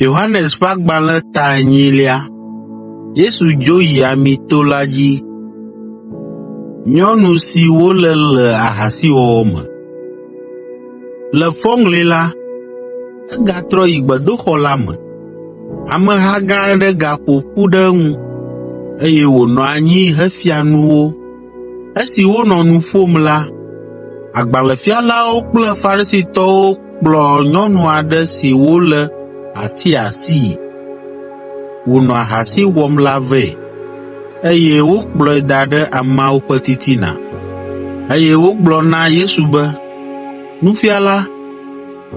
Yohanes ƒe agbalẽ ta 8. Yesu dzo yi Amito la dzi. Nyɔnu si wole le ahasiwɔwɔ me. Le fɔŋli la, egatrɔ yi gbedoxɔ la me. Ameha gã aɖe gaƒo ƒu ɖe eŋu, eye wònɔ anyi hefia nu wo. Esi wonɔ nu ƒom la, agbalẽfialawo kple Farisitɔwo kplɔ nyɔnu aɖe si wole asiasii wònɔ ahasi wɔm la vɛ, eye wokplɔe da ɖe ameawo ƒe titina, eye wogblɔ na Yesu be, Nufiala,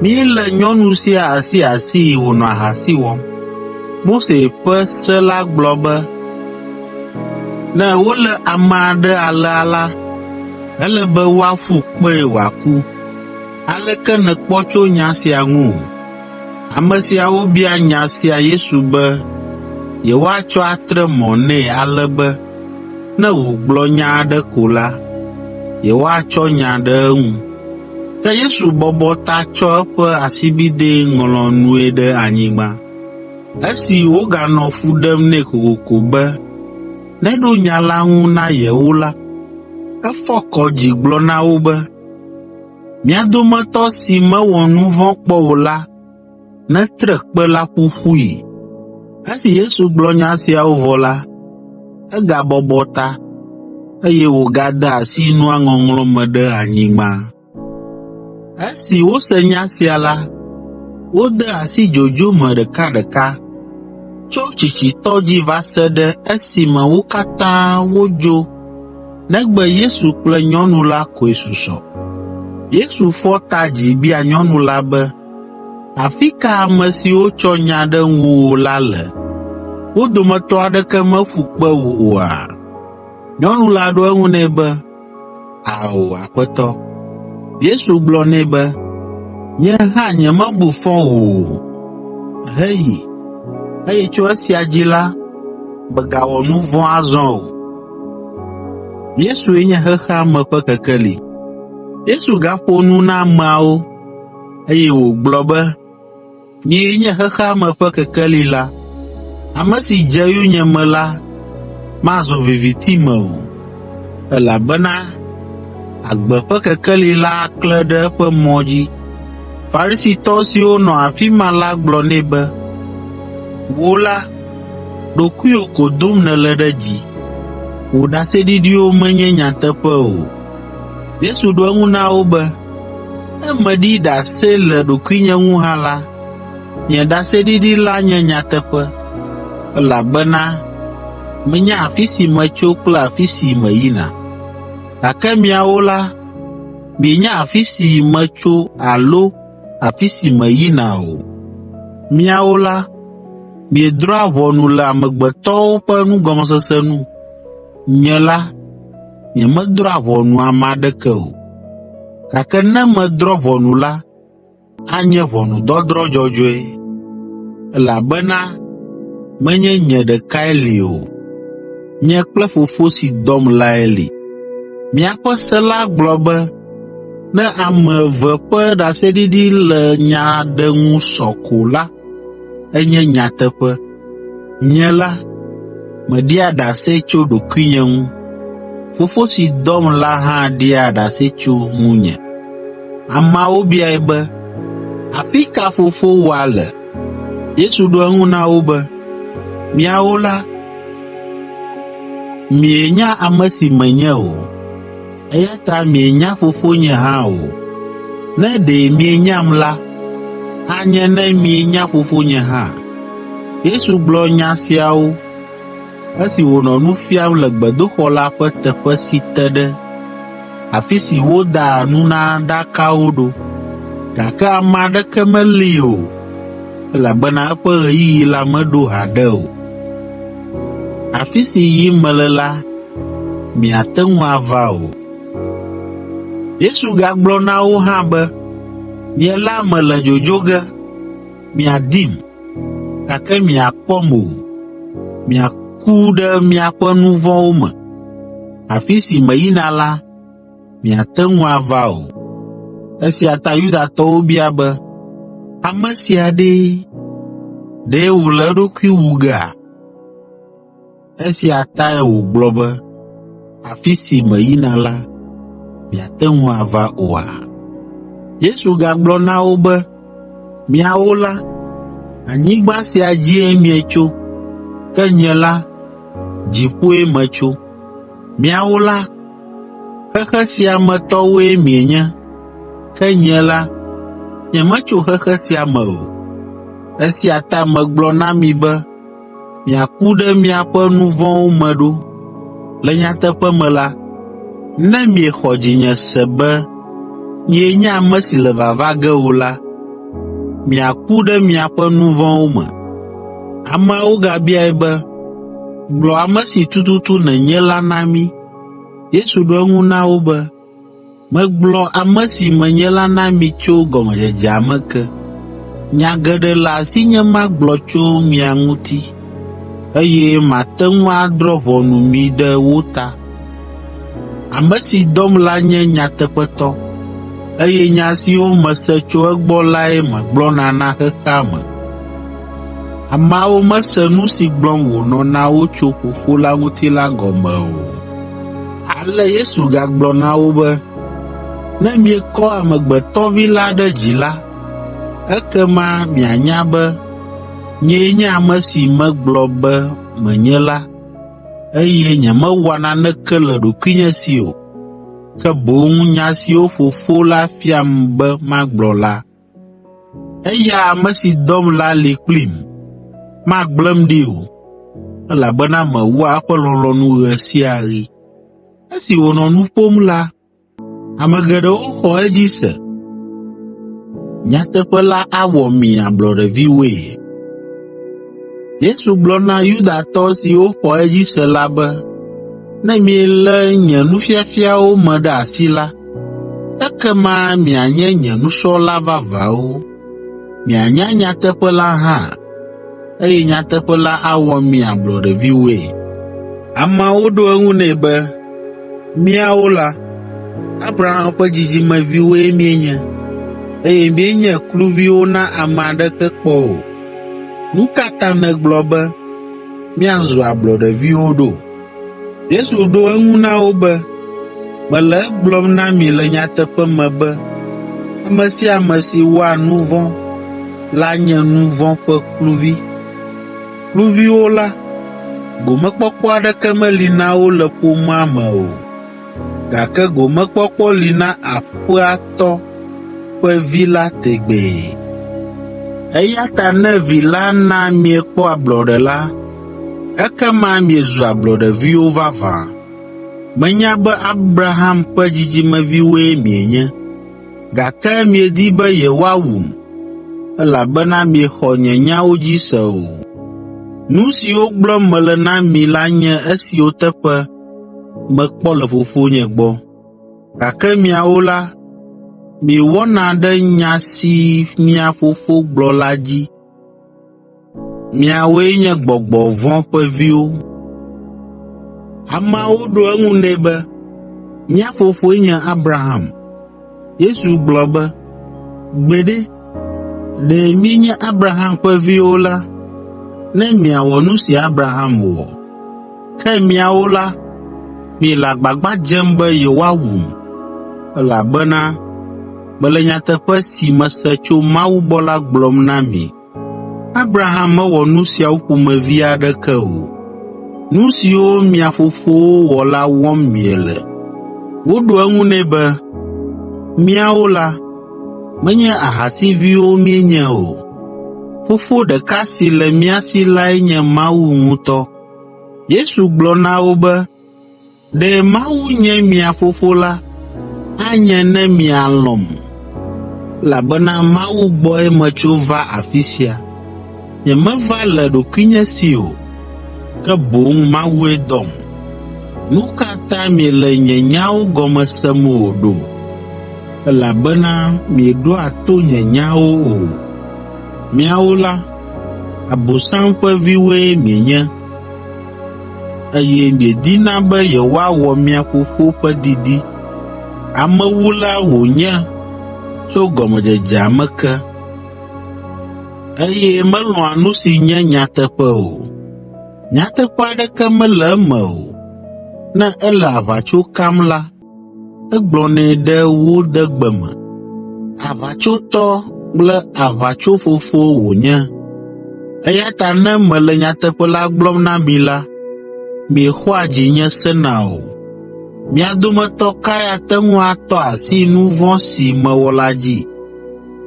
míele nyɔnu sia asiasii wònɔ ahasi wɔm. Mose ƒe se la gblɔ be, ne wole ame aɖe alea la, ele be woaƒu kpee wòaku. Aleke nèkpɔ tso nya sia ŋu? Ame siawo bia nya sia Yesu be yewoatsɔ atre mɔ nɛ ale be ne wògblɔ nya aɖe ko la, yewoatsɔ nya ɖe eŋu. Ke Yesu bɔbɔ ta tsɔ eƒe asibidɛ ŋlɔ nue ɖe anyigba. Esi woganɔ fu ɖem nɛ kokoko be neɖo nya la ŋu na yewo la, efɔ kɔ dzi gblɔ na wo be, mia dometɔ si mewɔ nu vɔ̃ kpɔ o la, netre kpe la ƒuƒui. Esi Yesu gblɔ nya siawo vɔ la, egabɔbɔ ta, eye wògade asi nua ŋɔŋlɔ me ɖe anyigba. Esi wose nya sia la, wode asi dzodzo me ɖekaɖeka, tso tsitsitɔ dzi va se ɖe esime wo katã wodzo, negbe Yesu kple nyɔnu la koe susɔ. Yesu fɔ ta dzi bia nyɔnu la be, afi ka ame siwo tsɔ nya ɖe ŋuwò la le? Wo dometɔ aɖeke meƒu kpe wò oa? Nyɔnu la ɖo eŋu nɛ be, ao, Aƒetɔ. Yesu gblɔ nɛ be, nye hã nyemebu fɔ wò o. Heyi, eye tso esia dzi la, begawɔ nu vɔ̃ azɔ o. Yesue nye xexea me ƒe kekeli. Yesu gaƒo nu na ameawo, eye wògblɔ be, nyee nye xexea me ƒe kekeli la. Ame si dze yonyeme la, mazɔ viviti me o, elabena agbe ƒe kekeli la klẽ ɖe eƒe mɔ dzi. Farisitɔ siwo nɔ afi ma la gblɔ nɛ be, wò la, ɖokuiwò ko dom nèle ɖe dzi, wò ɖaseɖiɖiwo menye nyateƒe o. Yesu ɖo eŋu na wo be, ne meɖi ɖase le ɖokuinye ŋu hã la, nye ɖaseɖiɖi la nye nyateƒe, elabena menya afi si metso kple afi si meyina. Gake miawo la, mienya afi si metso alo afi si meyina o. Miawo la, miedrɔ̃a ʋɔnu le amegbetɔwo ƒe nugɔmesese nu. Nye la, nyemedrɔ̃a ʋɔnu ame aɖeke o. Gake ne medrɔ̃ ʋɔnu la, anye ʋɔnudɔdrɔ̃ dzɔdzɔe, elabena menye nye ɖekae li o. Nye kple Fofo si dɔm lae li. Miaƒe se la gblɔ be, ne ame eve ƒe ɖaseɖiɖi le nya aɖe ŋu sɔ ko la, enye nyateƒe. Nye la, meɖia ɖase tso ɖokuinye ŋu. Fofo si dɔm la hã ɖia ɖase tso ŋunye. Ameawo biae be, afi ka Fofo wòa le? Yesu ɖo eŋu na wo be, miawo la, mienya ame si menye o, eya ta mienya Fofonye hã o. Ne ɖe mienyam la, anye ne mienya Fofonye hã. Yesu gblɔ nya siawo esi wònɔ nu fiam le gbedoxɔ la ƒe teƒe si te ɖe afi si wodaa nunɔlaɖakawo ɖo, gake ame aɖeke meli o, elabena eƒe ɣeyiɣi la meɖo haɖe o. Afi si yim mele la, miate ŋu ava o. Yesu gagblɔ na wo hã be, miela mele dzodzo ge, miadim, gake miakpɔm o. Miaku ɖe miaƒe nu vɔ̃wo me. Afi si meyina la, miate ŋu ava o. Esia ta Yudatɔwo bia be, ame sia ɖe, ɖe wòle eɖokui wu gea? Esia tae wògblɔ be afi si meyina la, miate ŋu ava oa? Yesu gagblɔ na wo be, miawo la, anyigba sia dzie mietso, ke nye la, dziƒoe metso. Miawo la, xexe sia me tɔwoe mienye, ke nye la, nyemetso xexe sia me o. Esia ta megblɔ na mi be, miaku ɖe miaƒe nu vɔ̃wo me ɖo. Le nyateƒe me la, ne miexɔ dzinye se be mienye ame si le vava ge o la, miaku ɖe miaƒe nu vɔ̃wo me. Ameawo gabiae be, gblɔ ame si tututu nènye la na mí. Yesu ɖo eŋu na wo be, megblɔ ame si menye la na mi tso gɔmedzedzea me ke. Nya geɖe le asinye magblɔ tso mia ŋuti, eye mate ŋu adrɔ̃ ʋɔnu mi ɖe wo ta. Ame si dɔm la nye nyateƒetɔ, eye nya siwo mese tso egbɔ lae megblɔna na xexea me. Ameawo mese nu si gblɔm wònɔ na wo tso Fofo la ŋuti la gɔme o. Ale Yesu gagblɔ na wo be, ne miekɔ Amegbetɔ Vi la ɖe dzi la, ekema mianya be nyee nye ame si megblɔ be menye la, eye nyemewɔa naneke le ɖokuinye si o, ke boŋ nya siwo Fofo la fiam be magblɔ la. Eya ame si dɔm la li kplim, magblẽm ɖi o, elabena mewɔa eƒe lɔlɔ̃nu ɣe sia ɣi. Esi wònɔ nu ƒom la, ame geɖewo xɔ edzi se. Nyateƒe la awɔ mi ablɔɖeviwoe. Yesu gblɔ na Yudatɔ siwo xɔ edzi se la be, ne mielé nye nufiafiawo me ɖe asi la, ekema mianye nye nusrɔ̃la vavãwo. Mianya nyateƒe la hã, eye nyateƒe la awɔ mi ablɔɖeviwoe. Ameawo ɖo eŋu nɛ be, míawo la, Abraham ƒe dzidzimeviwoe míenye, eye míenye kluviwo na ame aɖeke kpɔ o. Nu ka ta nègblɔ be míazu ablɔɖeviwo ɖo? Yesu ɖo eŋu na wo be, mele egblɔm na mi le nyateƒe me be, ame sia ame si wɔa nu vɔ̃ la nye nu vɔ̃ ƒe kluvi. Kluviwo la, gomekpɔkpɔ aɖeke meli na wo le ƒomea me o, gake gomekpɔkpɔ li na aƒea tɔ ƒe vi la tegbee. Eya ta ne vi la na miekpɔ ablɔɖe la, ekema miezu ablɔɖeviwo vavã. Menya be Abraham ƒe dzidzimeviwoe mienye, gake miedi be yewoawum, elabena miexɔ nye nyawo dzi se o. Nu siwo gblɔm mele na mi la nye esiwo teƒe mekpɔ le Fofonye gbɔ, gake miawo la, miewɔna ɖe nya si mia fofo gblɔ la dzi. Miawoe nye gbɔgbɔ vɔ̃ ƒe viwo. Ameawo ɖo eŋu nɛ be, mía fofoe nye Abraham. Yesu gblɔ be, gbeɖe, ɖe míenye Abraham ƒe viwo la, ne miawɔ nu si Abraham wɔ. Ke miawo la, miele agbagba dzem be yewoawum, elabena mele nyateƒe si mese tso Mawu gbɔ la gblɔm na mi. Abraham mewɔ nu siawo ƒomevi aɖeke o. Nu siwo mia fofowo wɔ la wɔm miele. Woɖo eŋu nɛ be, míawo la, menye ahasiviwo míenye o. Fofo ɖeka si le mía si lae nye Mawu ŋutɔ. Yesu gblɔ na wo be, ɖe Mawu nye mia fofo la, anye ne mialɔ̃m, elabena Mawu gbɔe metso va afi sia. Nyemeva le ɖokuinye si o, ke boŋ Mawue dɔm. Nu ka ta miele nye nyawo gɔme sem o ɖo? Elabena mieɖoa to nye nyawo o. Miawo la, Abosam ƒe viwoe mienye, eye miedina be yewoawɔ mia fofo ƒe didi. Amewula wònye tso gɔmedzedzea me ke. eye melɔ̃a nu si nye nyateƒe o. Nyateƒe aɖeke mele eme o. Ne ele aʋatso kam la, egblɔnɛ ɖe wo degbe me. Aʋatsotɔ kple aʋatsofofo wònye. Eya ta ne mele nyateƒe la gblɔm na mi la, miexɔa dzinye sena o. Mia dometɔ kae ate ŋu atɔ asi nu vɔ̃ si mewɔ la dzi?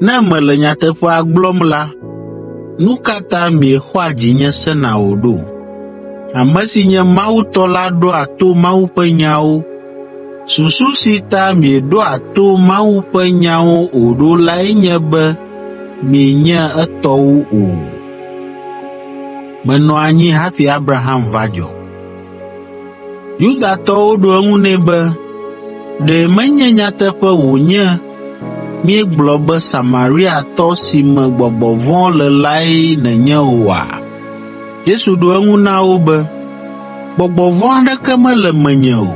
Ne mele nyateƒea gblɔm la, nu ka ta miexɔa dzinye sena o ɖo? Ame si nye Mawu tɔ la ɖoa to Mawu ƒe nyawo. Susu si ta mieɖoa to Mawu ƒe nyawo o ɖo lae nye be mienye etɔwo o. Menɔ anyi hafi Abraham va dzɔ. Yudatɔwo ɖo eŋu nɛ be, ɖe menye nyateƒe wònye míegblɔ be Samariatɔ si me gbɔgbɔ vɔ̃ le lae nenye oa? Yesu ɖo eŋu na wo be, gbɔgbɔ vɔ̃ aɖeke mele menye o.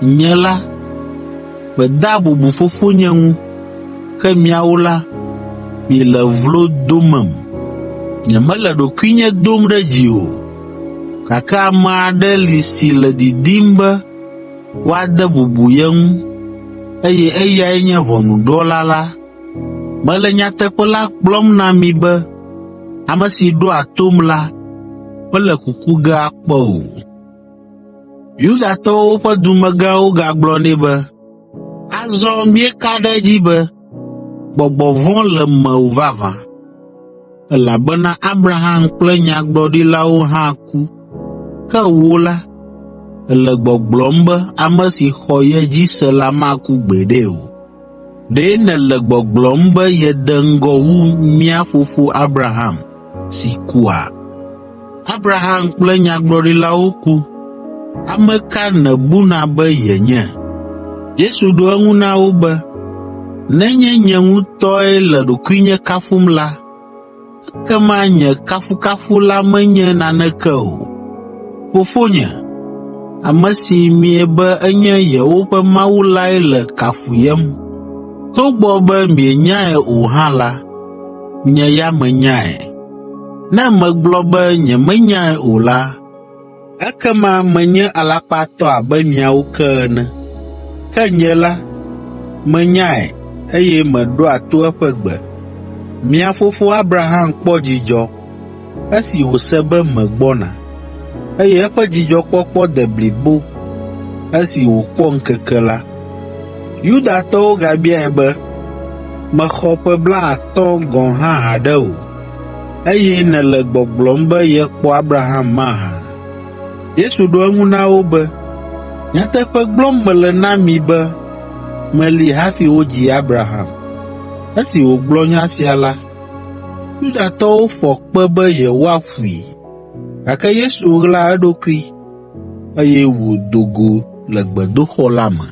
Nye la, meda bubu Fofonye ŋu, ke miawo la, miele vlo domem. Nyemele ɖokuinye dom ɖe dzi o, gake ame aɖe li si le didim be woade bubu ye ŋu, eye eyae nye ʋɔnudrɔ̃la la. Mele nyateƒe la gblɔm na mi be ame si ɖoa tom la, mele kuku ge akpɔ o. Yudatɔwo ƒe dumegãwo gagblɔ nɛ be, azɔ míeka ɖe edzi be gbɔgbɔ vɔ̃ le mewò vavã, elabena Abraham kple nyagblɔɖilawo hã ku, ke wò la, ele gbɔgblɔm be ame si xɔ ye dzi se la maku gbeɖe o. Ɖe nèle gbɔgblɔm be yede ŋgɔ wu mía fofo Abraham si kua? Abraham kple nyagblɔɖilawo ku, ame ka nèbuna be yenye? Yesu ɖo eŋu na wo be, nenye nye ŋutɔe le ɖokuinye kafum la, ekema nye kafukafu la menye naneke o. Fofonye, ame si miebe enye yewoƒe Mawu lae le kafuyem. Togbɔ be mienyae o hã la, nye ya menyae. Ne megblɔ be nyemenyae o la, ekema menye alakpatɔ abe miawo ke ene. Ke nye la, menyae, eye meɖoa to eƒe gbe. Mia fofo Abraham kpɔ dzidzɔ esi wòse be megbɔna, eye eƒe dzidzɔkpɔkpɔ de blibo esi wòkpɔ ŋkeke la. Yudatɔwo gabiae be, mexɔ ƒe 50 gɔ̃ hã haɖe o, eye nèle gbɔgblɔm be yekpɔ Abraham mahã? Yesu ɖo eŋu na wo be, nyateƒe gblɔm mele na mi be meli hafi wodzi Abraham. Esi wògblɔ nya sia la, Yudatɔwo fɔ kpe be yewoaƒui, gake Yesu ɣla eɖokui, eye wòdo go le gbedoxɔ la me.